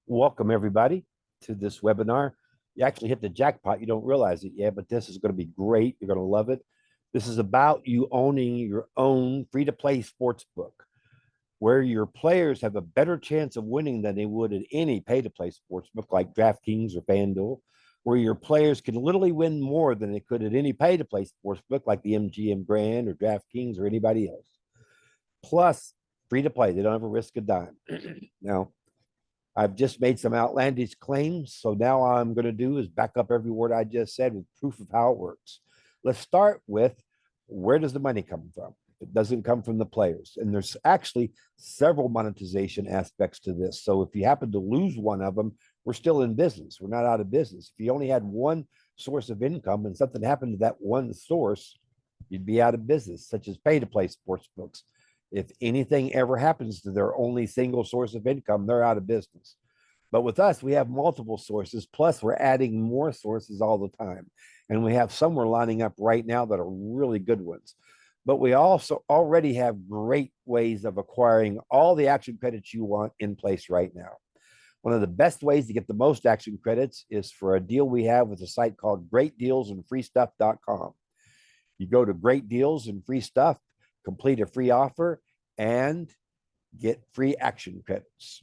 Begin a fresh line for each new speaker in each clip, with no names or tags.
Welcome, everybody, to this webinar. You actually hit the jackpot. You don't realize it yet, but this is going to be great. You're going to love it. This is about you owning your own free-to-play sports book, where your players have a better chance of winning than they would at any pay-to-play sports book like DraftKings or FanDuel, where your players can literally win more than they could at any pay-to-play sports book like the MGM Grand or DraftKings or anybody else. Plus, free-to-play. They don't have a risk a dime. Now, I've just made some outlandish claims. So now all I'm going to do is back up every word I just said with proof of how it works. Let's start with, where does the money come from? It doesn't come from the players. And there's actually several monetization aspects to this. So if you happen to lose one of them, we're still in business. We're not out of business. If you only had one source of income and something happened to that one source, you'd be out of business, such as pay-to-play sports books. If anything ever happens to their only single source of income, they're out of business. But with us, we have multiple sources, plus we're adding more sources all the time. And we have some we're lining up right now that are really good ones. But we also already have great ways of acquiring all the action credits you want in place right now. One of the best ways to get the most action credits is for a deal we have with a site called greatdealsandfreestuff.com. You go to Great Deals and Free Stuff, complete a free offer, and get free action credits.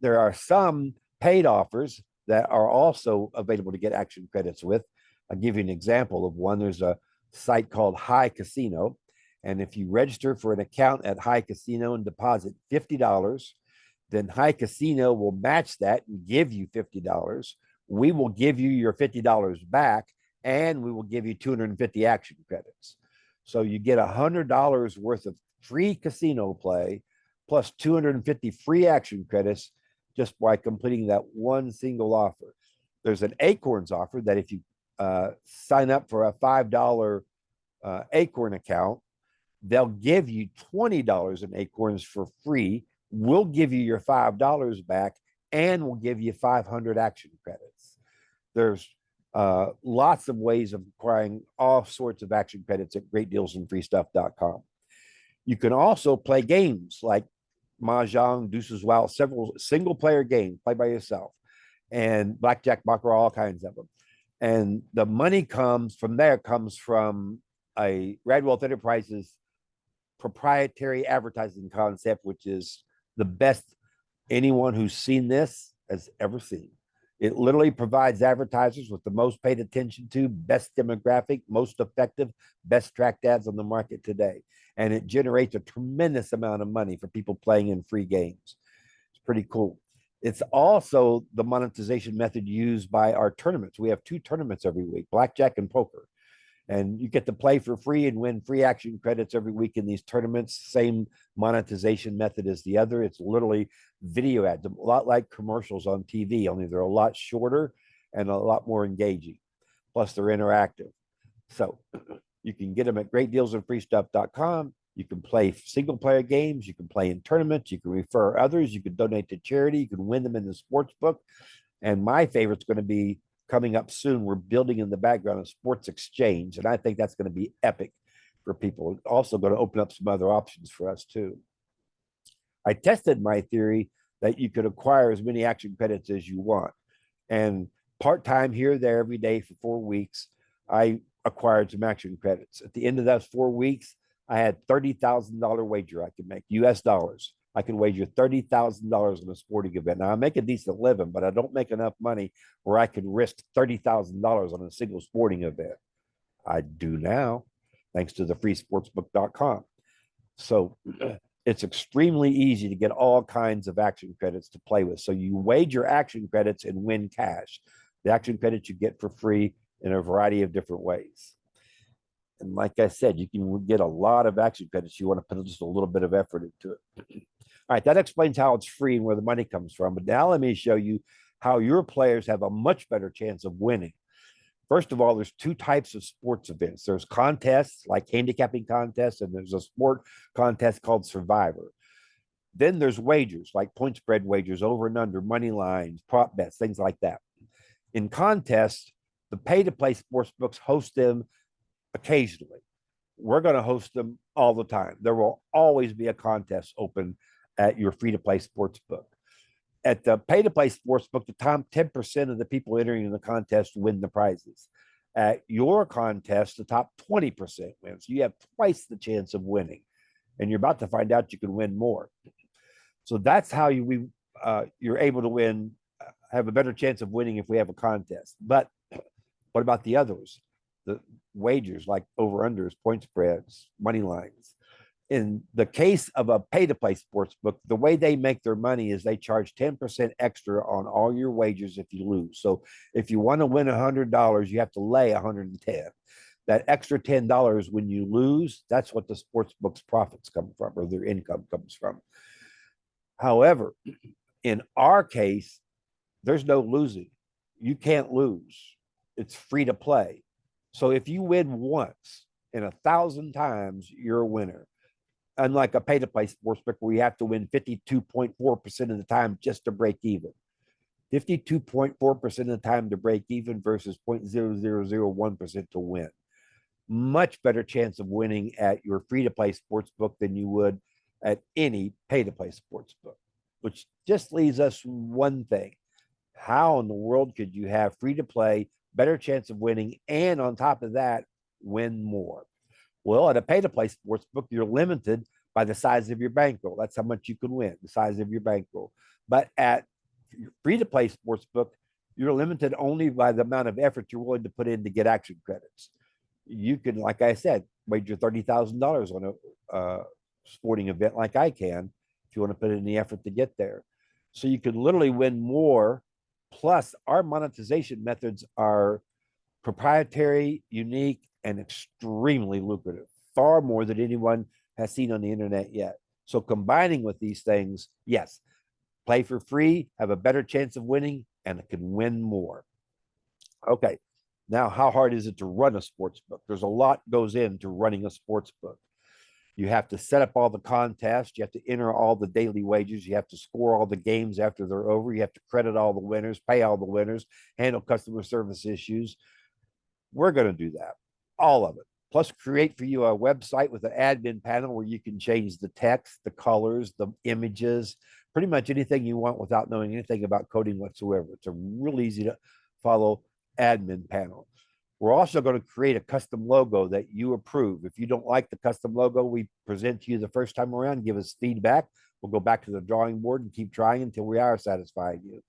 There are some paid offers that are also available to get action credits with. I'll give you an example of one. There's a site called High Casino. And if you register for an account at High Casino and deposit $50, then High Casino will match that and give you $50. We will give you your $50 back, and we will give you 250 action credits. So you get $100 worth of free casino play plus 250 free action credits just by completing that one single offer. There's an Acorns offer that if you sign up for a $5 Acorn account, they'll give you $20 in Acorns for free. We'll give you your $5 back, and we'll give you 500 action credits. There's lots of ways of acquiring all sorts of action credits at greatdealsandfreestuff.com. You can also play games like Mahjong, Deuces Wild, several single player games, play by yourself, and Blackjack, Baccarat, all kinds of them. And the money comes from a Rad Wealth Enterprises proprietary advertising concept, which is the best anyone who's seen this has ever seen. It literally provides advertisers with the most paid attention to, best demographic, most effective, best tracked ads on the market today. And it generates a tremendous amount of money for people playing in free games. It's pretty cool. It's also the monetization method used by our tournaments. We have 2 tournaments every week, blackjack and poker. And you get to play for free and win free action credits every week in these tournaments. Same monetization method as the other. It's literally video ads, a lot like commercials on TV, only they're a lot shorter and a lot more engaging. Plus, they're interactive. So you can get them at greatdealsandfreestuff.com. You can play single player games. You can play in tournaments. You can refer others. You can donate to charity. You can win them in the sports book. And my favorite's going to be coming up soon. We're building in the background a sports exchange, and I think that's going to be epic for people. It's also going to open up some other options for us too. I tested my theory that you could acquire as many action credits as you want, and part-time here, there, every day for 4 weeks, I acquired some action credits. At the end of those 4 weeks, I had $30,000 wager I could make, US dollars. I can wager $30,000 in a sporting event. Now, I make a decent living, but I don't make enough money where I can risk $30,000 on a single sporting event. I do now, thanks to the freesportsbook.com. So it's extremely easy to get all kinds of action credits to play with. So you wager action credits and win cash. The action credits you get for free in a variety of different ways. And like I said, you can get a lot of action credits. You want to put just a little bit of effort into it. All right, that explains how it's free and where the money comes from. But now let me show you how your players have a much better chance of winning. First of all, there's 2 types of sports events. There's contests like handicapping contests, and there's a sport contest called Survivor. Then there's wagers like point spread wagers, over and under, money lines, prop bets, things like that. In contests, the pay-to-play sports books host them occasionally. We're going to host them all the time. There will always be a contest open at your free-to-play sports book. At the pay-to-play sportsbook, the top 10% of the people entering in the contest win the prizes. At your contest, the top 20% wins. You have twice the chance of winning, and you're about to find out you can win more. So that's how you're able to win, have a better chance of winning if we have a contest. But what about the others? The wagers like over-unders, point spreads, money lines. In the case of a pay-to-play sports book, the way they make their money is they charge 10% extra on all your wagers if you lose. So if you want to win $100, you have to lay 110. That extra $10 when you lose, that's what the sports book's profits come from, or their income comes from. However, in our case, there's no losing. You can't lose. It's free to play. So if you win once in 1,000 times, you're a winner. Unlike a pay-to-play sportsbook where you have to win 52.4% of the time just to break even. 52.4% of the time to break even versus 0.0001% to win. Much better chance of winning at your free-to-play sportsbook than you would at any pay-to-play sportsbook, which just leaves us one thing. How in the world could you have free-to-play, better chance of winning, and on top of that, win more? Well, at a pay-to-play sportsbook, you're limited by the size of your bankroll. That's how much you can win, the size of your bankroll. But at free-to-play sportsbook, you're limited only by the amount of effort you're willing to put in to get action credits. You can, like I said, wager $30,000 on a sporting event like I can if you want to put in the effort to get there. So you can literally win more. Plus, our monetization methods are proprietary, unique, and extremely lucrative, far more than anyone has seen on the internet yet. So combining with these things, yes, play for free, have a better chance of winning, and it can win more. Okay, now how hard is it to run a sports book? There's a lot goes into running a sports book. You have to set up all the contests. You have to enter all the daily wagers. You have to score all the games after they're over. You have to credit all the winners, pay all the winners, handle customer service issues. We're going to do that, all of it. Plus, create for you a website with an admin panel where you can change the text, the colors, the images, pretty much anything you want without knowing anything about coding whatsoever. It's a real easy to follow admin panel. We're also going to create a custom logo that you approve. If you don't like the custom logo we present to you the first time around, give us feedback. We'll go back to the drawing board and keep trying until we are satisfying you.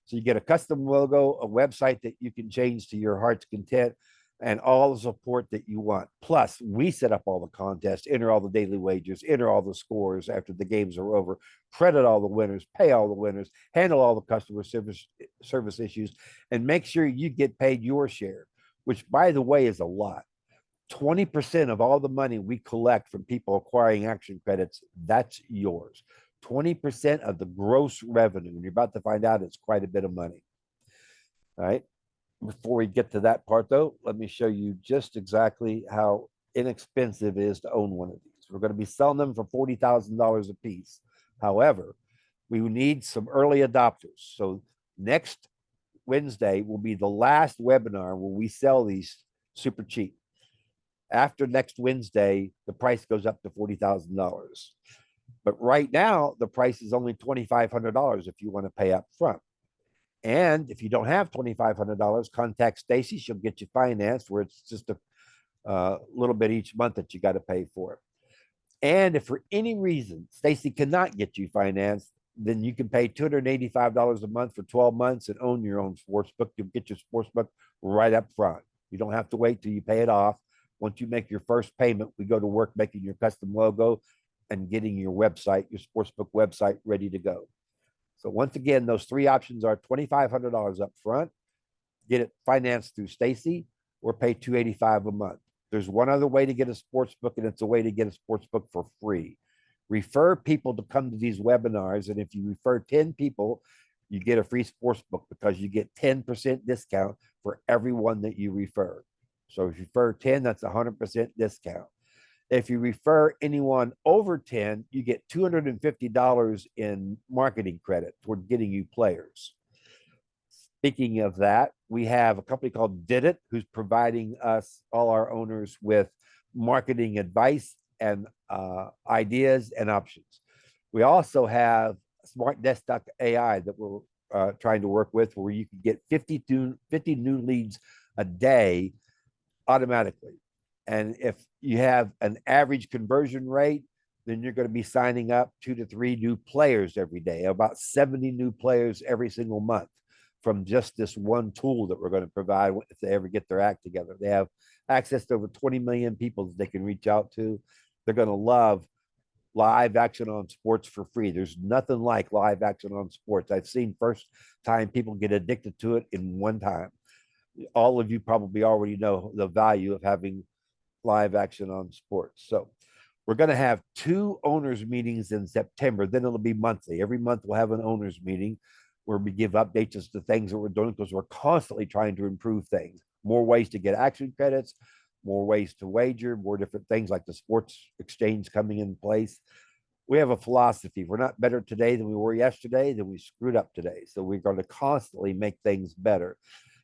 So you get a custom logo, a website that you can change to your heart's content, and all the support that you want. Plus, we set up all the contests, enter all the daily wagers, enter all the scores after the games are over, credit all the winners, pay all the winners, handle all the customer service issues, and make sure you get paid your share, which, by the way, is a lot. 20% of all the money we collect from people acquiring action credits, that's yours. 20% of the gross revenue. And you're about to find out it's quite a bit of money. All right. Before we get to that part, though, let me show you just exactly how inexpensive it is to own one of these. We're going to be selling them for $40,000 a piece. However, we need some early adopters. So next Wednesday will be the last webinar where we sell these super cheap. After next Wednesday, the price goes up to $40,000. But right now, the price is only $2,500 if you want to pay up front. And if you don't have $2,500, contact Stacy. She'll get you financed where it's just a little bit each month that you got to pay for it. And if for any reason Stacy cannot get you financed, then you can pay $285 a month for 12 months and own your own sports book. You'll get your sports book right up front. You don't have to wait till you pay it off. Once you make your first payment, we go to work making your custom logo and getting your website, your sportsbook website ready to go. So once again, those three options are $2,500 up front, get it financed through Stacy, or pay $285 a month. There's one other way to get a sports book, and it's a way to get a sports book for free. Refer people to come to these webinars, and if you refer 10 people, you get a free sports book because you get 10% discount for everyone that you refer. So if you refer 10, that's 100% discount. If you refer anyone over 10, you get $250 in marketing credit toward getting you players. Speaking of that, we have a company called Did It, who's providing us, all our owners, with marketing advice and ideas and options. We also have smart desktop AI that we're trying to work with, where you can get 50 new leads a day automatically. And if you have an average conversion rate, then you're going to be signing up 2 to 3 new players every day, about 70 new players every single month from just this one tool that we're going to provide if they ever get their act together. They have access to over 20 million people that they can reach out to. They're going to love live action on sports for free. There's nothing like live action on sports. I've seen first time people get addicted to it in one time. All of you probably already know the value of having live action on sports. So we're going to have 2 owners meetings in September. Then it'll be monthly. Every month we'll have an owners meeting where we give updates as to things that we're doing, because we're constantly trying to improve things. More ways to get action credits, more ways to wager, more different things like the sports exchange coming in place. We have a philosophy. We're not better today than we were yesterday, then we screwed up today. So we're going to constantly make things better.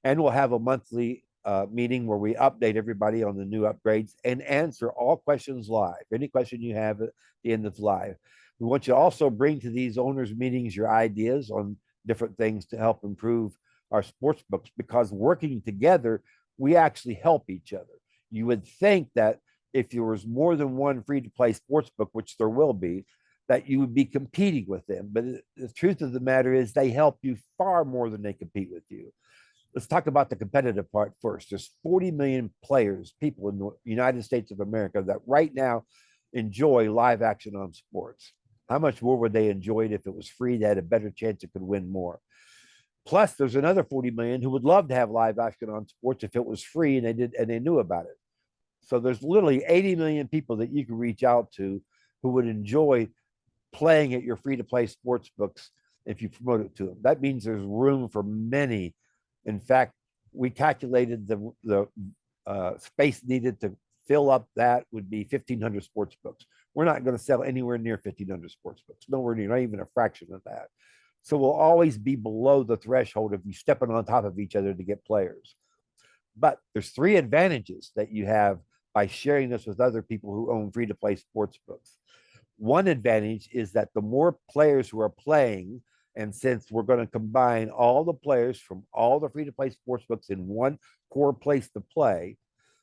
And we'll have a monthly meeting where we update everybody on the new upgrades and answer all questions live. Any question you have at the end of live. We want you to also bring to these owners meetings your ideas on different things to help improve our sports books, because working together, we actually help each other. You would think that if there was more than one free-to-play sports book, which there will be, that you would be competing with them. But the truth of the matter is they help you far more than they compete with you. Let's talk about the competitive part first. There's 40 million players, people in the United States of America that right now enjoy live action on sports. How much more would they enjoy it if it was free? They had a better chance it could win more. Plus, there's another 40 million who would love to have live action on sports if it was free and they knew about it. So there's literally 80 million people that you can reach out to who would enjoy playing at your free-to-play sports books if you promote it to them. That means there's room for many. In fact, we calculated the space needed to fill up that would be 1,500 sports books. We're not going to sell anywhere near 1,500 sports books, nowhere near, not even a fraction of that. So we'll always be below the threshold if you stepping on top of each other to get players. But there's 3 advantages that you have by sharing this with other people who own free-to-play sports books. One advantage is that the more players who are playing, and since we're going to combine all the players from all the free-to-play sports books in one core place to play,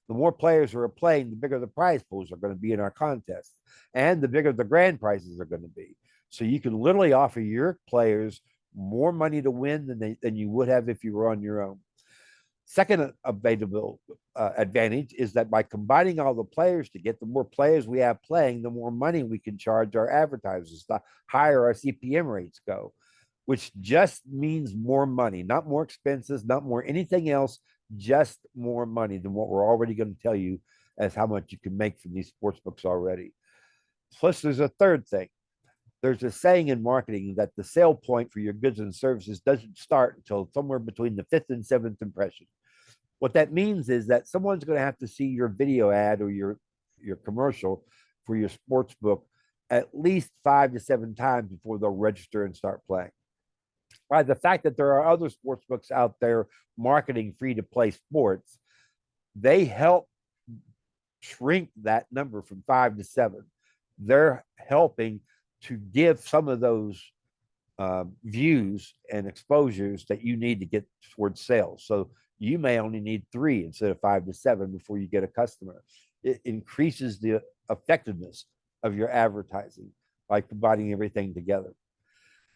the more players who are playing, the bigger the prize pools are going to be in our contest, and the bigger the grand prizes are going to be. So you can literally offer your players more money to win than you would have if you were on your own. Second available advantage is that by combining all the players to get the more players we have playing, the more money we can charge our advertisers, the higher our CPM rates go, which just means more money, not more expenses, not more anything else, just more money than what we're already going to tell you as how much you can make from these sports books already. Plus, there's a third thing. There's a saying in marketing that the sale point for your goods and services doesn't start until somewhere between the 5th and 7th impression. What that means is that someone's going to have to see your video ad or your commercial for your sports book at least 5 to 7 times before they'll register and start playing. By the fact that there are other sports books out there marketing free-to-play sports, they help shrink that number from 5 to 7. They're helping to give some of those views and exposures that you need to get towards sales. So you may only need 3 instead of 5 to 7 before you get a customer. It increases the effectiveness of your advertising by combining everything together.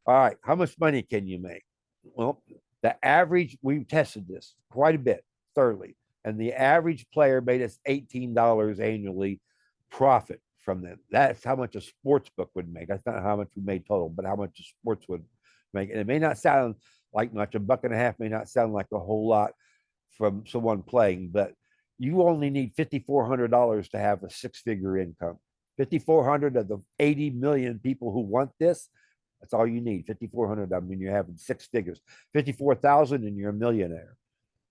All right, how much money can you make? Well, the average, we've tested this quite a bit thoroughly, and the average player made us $18 annually profit from them. That's how much a sports book would make. That's not how much we made total, but how much a sports would make. And it may not sound like much. $1.50 may not sound like a whole lot from someone playing, but you only need $5,400 to have a 6-figure income. 5,400 of the 80 million people who want this, that's all you need. 5,400 of them, and you're having 6 figures. 54,000 and you're a millionaire.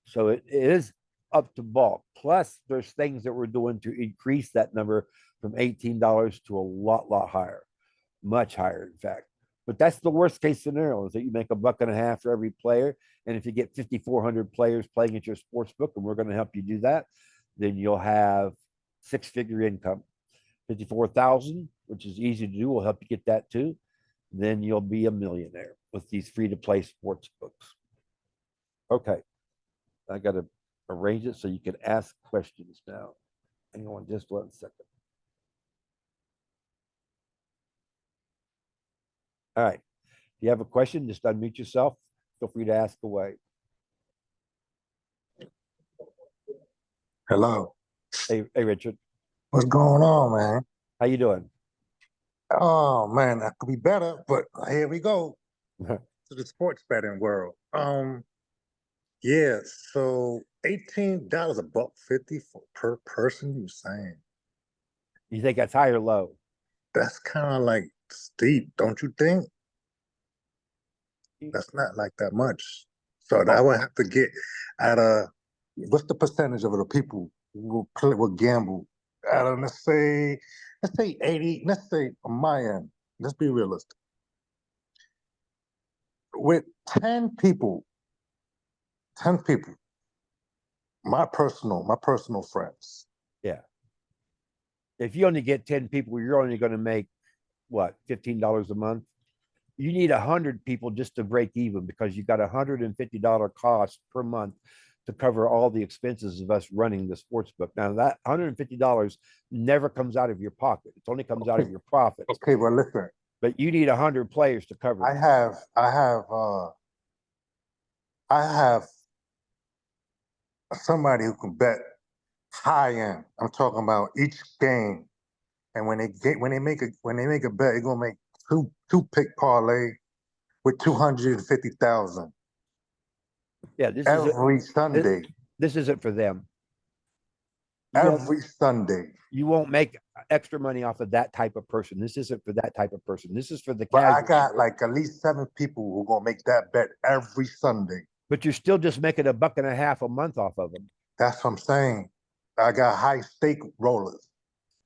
So it is up to bulk. Plus, there's things that we're doing to increase that number from $18 to a lot higher, much higher, in fact. But that's the worst case scenario, is that you make $1.50 for every player. And if you get 5,400 players playing at your sports book, and we're going to help you do that, then you'll have 6-figure income. 54,000, which is easy to do, will help you get that too. then you'll be a millionaire with these free-to-play sports books. Okay, I got to arrange it so you can ask questions now. Hang on just 1 second. All right. If you have a question, just unmute yourself. Feel free to ask away.
Hello.
Hey, Richard.
What's going on, man?
How you doing?
Oh man, that could be better, but here we go to the sports betting world. Yeah, so $18 a buck 50 per person, you saying?
You think that's high or low?
That's kind of like steep, don't you think? That's not like that much. So I would have to get at what's the percentage of the people who will gamble? Out of let's say 80, let's say on my end, let's be realistic. With 10 people, my personal friends.
Yeah. If you only get 10 people, you're only going to make what, $15 a month? You need 100 people just to break even because you've got $150 cost per month to cover all the expenses of us running the sports book. Now that $150 never comes out of your pocket. It only comes out of your profits.
Okay, well listen.
But you need 100 players to cover
I have somebody who can bet high end. I'm talking about each game. And when they make a bet, they're gonna make two pick parlay with 250,000.
Yeah, this
every Sunday.
This isn't for them.
Every Sunday.
You won't make extra money off of that type of person. This isn't for that type of person. This is for the
But
casual.
I got like at least 7 people who are gonna make that bet every Sunday.
But you're still just making $1.50 a month off of them.
That's what I'm saying. I got high stake rollers.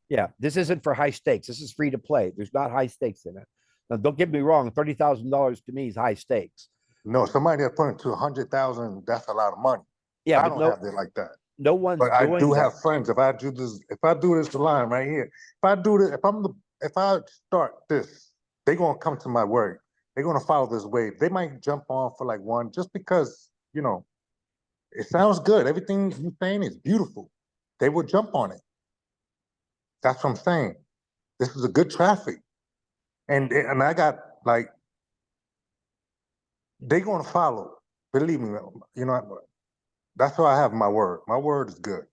Yeah, this isn't for high stakes. This is free to play. There's not high stakes in it. Now, don't get me wrong. $30,000 to me is high stakes.
No, somebody that's putting to 100,000. That's a lot of money.
Yeah,
I don't have it like that.
No one's.
But I do have friends. If I do this line right here, if I start this, they're gonna come to my word. They're gonna follow this wave. They might jump on for like one just because it sounds good. Everything you're saying is beautiful. They will jump on it. That's what I'm saying. This is a good traffic, and I got like they're gonna follow. Believe me, that's why I have my word. My word is good.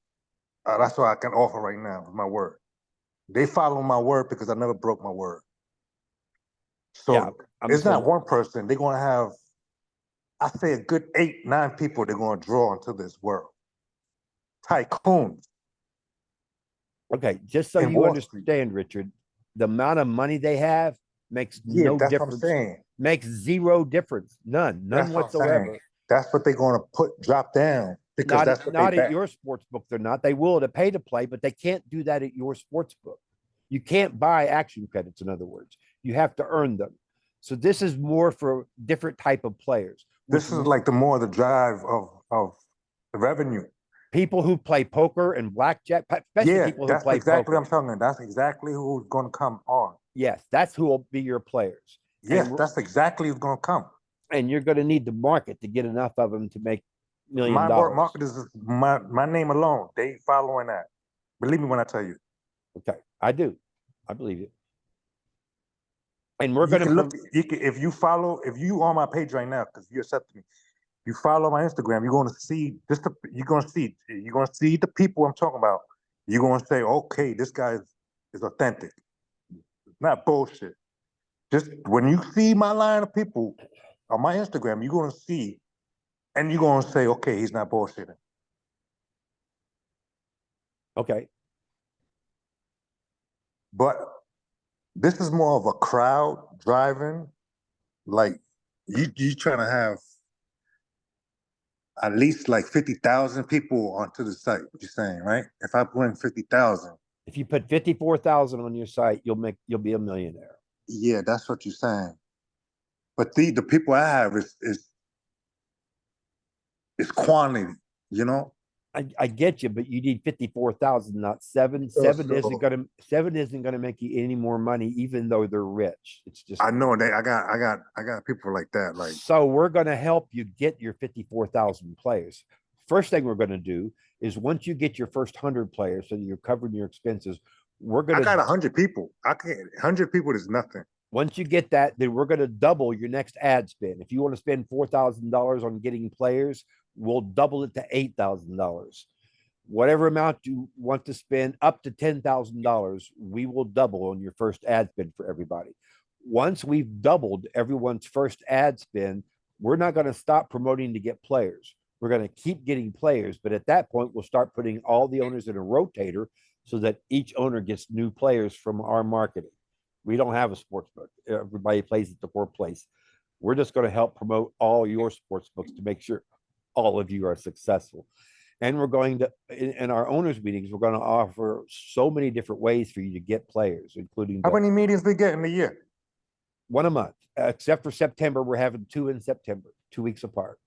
That's what I can offer right now, my word. They follow my word because I never broke my word. So yeah, it's not one person. They're going to have, I say, a good 8, 9 people they're going to draw into this world. Tycoons.
Okay, just so you understand, Richard, the amount of money they have makes no difference. What I'm saying. Makes zero difference. None whatsoever.
That's what they're going to drop down. Because that's what
not at your sports book, they're not. They will to pay to play, but they can't do that at your sports book. You can't buy action credits, in other words. You have to earn them. So this is more for different type of players.
This is like the drive of the revenue.
People who play poker and blackjack, especially people who play
exactly poker. I'm talking. That's exactly who's going to come on.
Yes, that's who will be your players.
Yes, that's exactly who's going to come.
And you're going to need the market to get enough of them to make $1 million.
My market is my name alone. They following that. Believe me when I tell you.
Okay, I do. I believe you. And we're going to
look. If you on my page right now, because you accepted me, you follow my Instagram, you're going to see this. You're going to see the people I'm talking about. You're going to say, okay, this guy is authentic, not bullshit. Just when you see my line of people on my Instagram, you're going to see. And you're going to say, okay, he's not bullshitting.
Okay.
But this is more of a crowd driving. Like, you trying to have at least like 50,000 people onto the site, you're saying, right? If I put in 50,000.
If you put 54,000 on your site, you'll be a millionaire.
Yeah, that's what you're saying. But the people I have is quantity,
I get you, but you need 54,000, not seven.
So,
Seven isn't gonna make you any more money, even though they're rich. It's just
I know that I got people like that. Like
so we're gonna help you get your 54,000 players. First thing we're gonna do is once you get your first 100 players, so you're covering your expenses, we're
I
gonna
got 100 people. I can't 100 people is nothing.
once you get that, then we're gonna double your next ad spend. If you want to spend $4,000 on getting players, we'll double it to $8,000. Whatever amount you want to spend up to $10,000, we will double on your first ad spend for everybody. Once we've doubled everyone's first ad spend, we're not going to stop promoting to get players. We're going to keep getting players, but at that point, we'll start putting all the owners in a rotator so that each owner gets new players from our marketing. We don't have a sports book. Everybody plays at the workplace. We're just going to help promote all your sports books to make sure all of you are successful. And we're going to, in our owners meetings, we're going to offer so many different ways for you to get players, including
How many meetings we get in a year?
one a month. Except for September, we're having two in September, 2 weeks apart.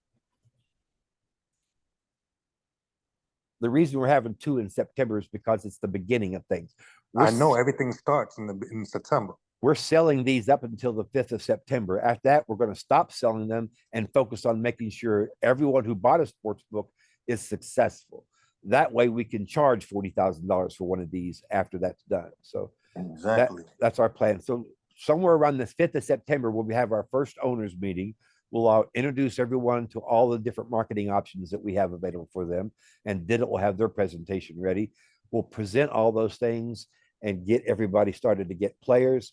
The reason we're having two in September is because it's the beginning of things.
I know everything starts in September.
We're selling these up until the 5th of September. After that, we're going to stop selling them and focus on making sure everyone who bought a sports book is successful. That way we can charge $40,000 for one of these after that's done. So
exactly
that's our plan. So somewhere around the 5th of September, we'll have our first owners meeting. We'll introduce everyone to all the different marketing options that we have available for them. And Didit will have their presentation ready. We'll present all those things and get everybody started to get players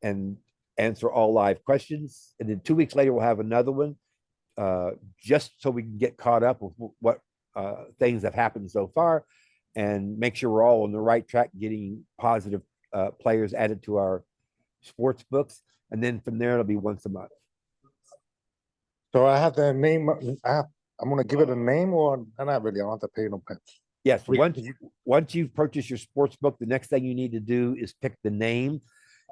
and answer all live questions. And then 2 weeks later, we'll have another one just so we can get caught up with what things have happened so far and make sure we're all on the right track getting positive players added to our sports books. And then from there, it'll be once a month.
So I have to name. I'm going to give it a name, or not really. I don't have to pay no penny.
Yes. Once you've purchased your sports book, the next thing you need to do is pick the name.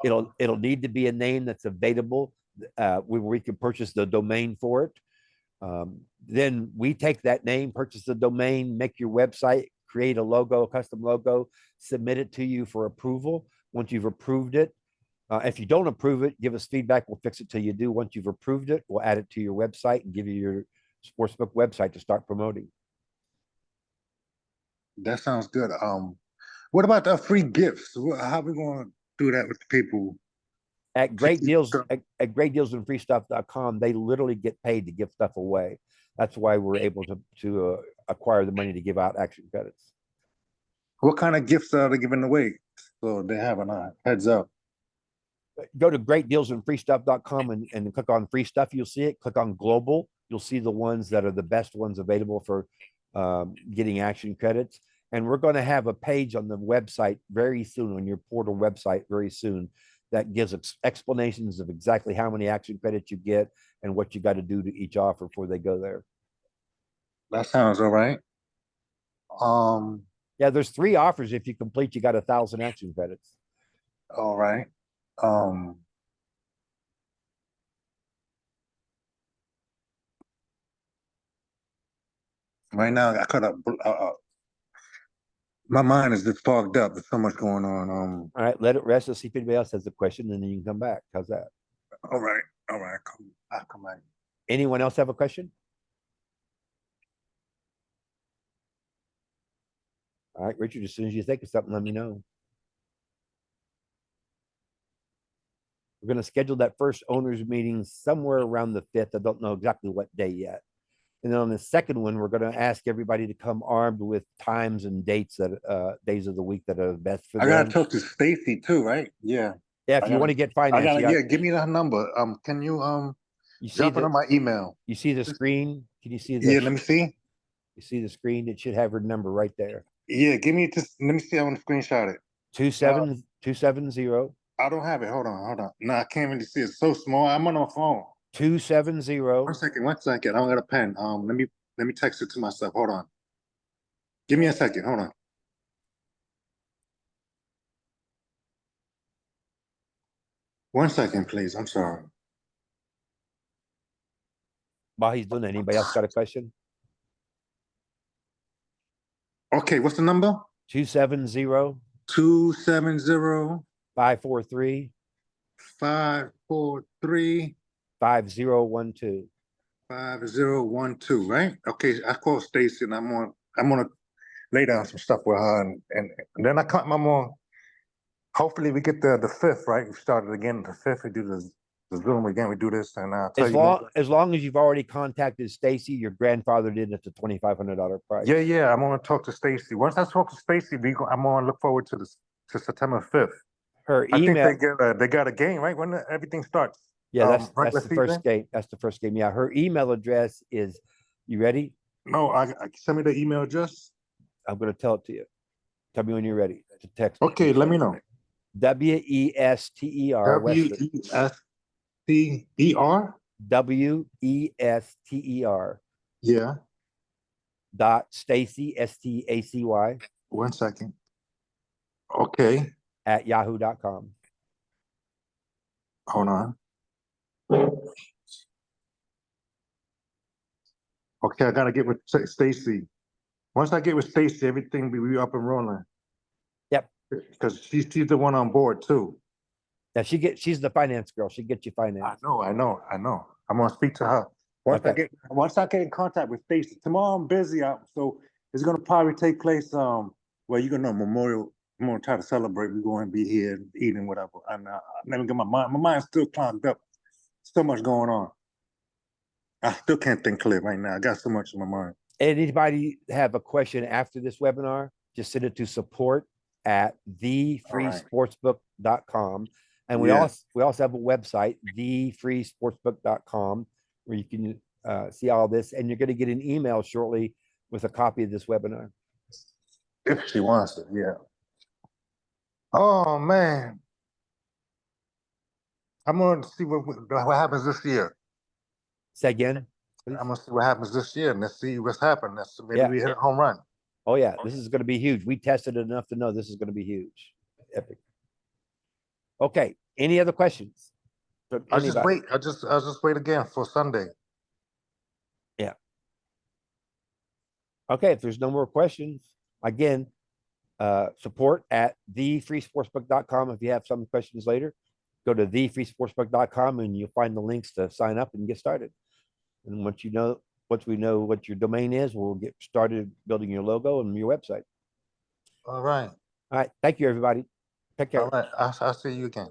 It'll need to be a name that's available where we can purchase the domain for it. Then we take that name, purchase the domain, make your website, create a logo, a custom logo, submit it to you for approval. Once you've approved it, if you don't approve it, give us feedback. We'll fix it till you do. Once you've approved it, we'll add it to your website and give you your sportsbook website to start promoting.
That sounds good. What about the free gifts? How are we going to do that with the people?
At great deals and freestuff.com, they literally get paid to give stuff away. That's why we're able to acquire the money to give out action credits.
What kind of gifts are they giving away? So they have a heads up.
Go to greatdealsandfreestuff.com and click on free stuff. You'll see it. Click on global. You'll see the ones that are the best ones available for getting action credits. And we're going to have a page on the website very soon, on your portal website very soon, that gives explanations of exactly how many action credits you get and what you got to do to each offer before they go there.
That sounds all right.
Yeah, there's 3 offers. If you complete, you got 1,000 action credits.
All right. Right now, I could have. My mind is just fogged up. There's so much going on.
All right, let it rest. Let's see if anybody else has a question, and then you can come back. How's that?
All right. I'll come back.
Anyone else have a question? All right, Richard, as soon as you think of something, let me know. We're going to schedule that first owners meeting somewhere around the 5th. I don't know exactly what day yet. And then on the second one, we're going to ask everybody to come armed with times and dates that days of the week that are best for them.
I got to talk to Stacy too, right? Yeah.
Yeah, if you want to get financed.
Yeah, give me that number. Can you drop it on my email?
You see the screen? Can you see the?
Yeah, let me see.
You see the screen? It should have her number right there.
Yeah, give me just. Let me see. I want to screenshot it.
270.
I don't have it. Hold on. No, I can't really see. It's so small. I'm on my phone.
270.
One second. I don't got a pen. Let me text it to myself. Hold on. Give me a second. Hold on. One second, please. I'm sorry.
While he's doing that, anybody else got a question?
Okay, what's the number?
270
270
543
543
5012.
5012, right? Okay, I called Stacy and I'm gonna lay down some stuff with her and then I'm on. Hopefully we get the fifth, right? We started again the fifth. We do the Zoom again. We do this and I'll tell
As
you more.
long as you've already contacted Stacy, your grandfathered in at the $2,500 price.
Yeah. I'm gonna talk to Stacy. Once I talk to Stacy, I'm gonna look forward to September 5th.
Her
I think
email.
they got a game, right? When everything starts.
Yeah, that's
regular
the first
season?
game. That's the first game. Yeah, her email address is. You ready?
No, I send me the email address.
I'm going to tell it to you. Tell me when you're ready to text.
Okay, let me know.
WESTER.
WESTER?
WESTER.
Yeah.
Stacy STACY
1 second. Okay,
at yahoo.com.
hold on. Okay, I gotta get with Stacy. Once I get with Stacy, everything will be up and rolling.
Yep.
Because she's the one on board too.
Now she's the finance girl. She gets you finance.
I know. I'm gonna speak to her. Once I get in contact with Stacy. Tomorrow I'm busy out, so it's gonna probably take place. Well, you're gonna know Memorial. I'm gonna try to celebrate. We're going to be here eating whatever. And let me get my mind. My mind's still clogged up. So much going on. I still can't think clear right now. I got so much in my mind.
Anybody have a question after this webinar? Just send it to support@thefreesportsbook.com. And we also have a website, thefreesportsbook.com, where you can see all this. And you're going to get an email shortly with a copy of this webinar.
If she wants it, yeah. Oh man. I'm gonna see what happens this year.
Say again, please.
I'm gonna see what happens this year and let's see what's happened. Maybe we hit a home run.
Oh yeah, this is going to be huge. We tested it enough to know this is going to be huge. Epic. Okay. Any other questions?
I'll just wait. I'll just wait again for Sunday.
Yeah. Okay. If there's no more questions, again, support@thefreesportsbook.com. If you have some questions later, go to thefreesportsbook.com and you'll find the links to sign up and get started. And once we know what your domain is, we'll get started building your logo and your website.
All right.
All right. Thank you, everybody. Take care.
All right. I'll see you again.